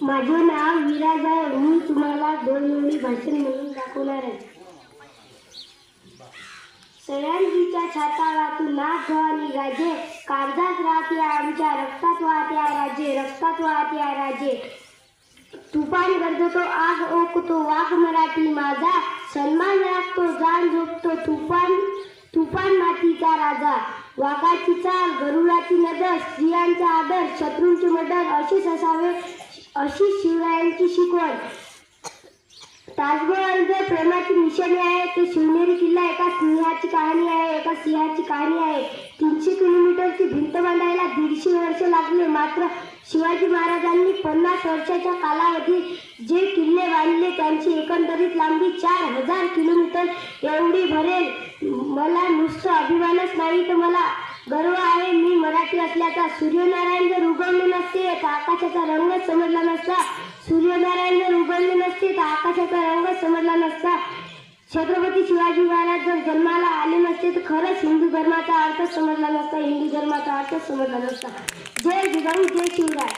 माझे नाव विराज आहे. मी तुम्हाला 2 मिनिट भाषण म्हणून दाखवणार आहे. सह्याद्रीच्या छाताळातून नाथ भवानी गाजे, काळजात राहते आमच्या, रक्तात वाहते राजे, रक्तात वाहते राजे. तुफान गरजतो, आग ओकतो, वाघ मराठी माझा, सन्मान राखतो, जाण झोपतो, तुफान मातीचा राजा. वाघाची चाल, गरुडाची नजर, स्त्रियांचा आदर, शत्रूंचे मर्डर, अशीच असावे अशी शिवरायांची शिकवण. ताजमहल प्रेमाची निशाणी आहे, ते शिवनेरी किल्ला एका सिंहाची कहाणी आहे, एका सिंहाची कहाणी आहे. 300 किलोमीटरची भिंत बांधायला 150 वर्ष लागले. मात्र शिवाजी महाराजांनी 50 वर्षाच्या कालावधीत जे किल्ले बांधले त्यांची एकंदरीत लांबी 4000 किलोमीटर एवढी भरेल. मला नुसतं अभिमानच नाही तर मला गर्व आहे मी मराठी असल्याचा. सूर्यनारायण जर उगवले नसते तर आकाशाचा रंगच समजला नसता. सूर्यनारायण जर उगवले नसते तर आकाशाचा रंगच समजला नसता. छत्रपती शिवाजी महाराज जर जन्माला आले नसते तर खरंच हिंदू धर्माचा अर्थ समजला नसता. हिंदू धर्माचा अर्थ समजला नसता. जय जिजाऊ, जय शिवराय.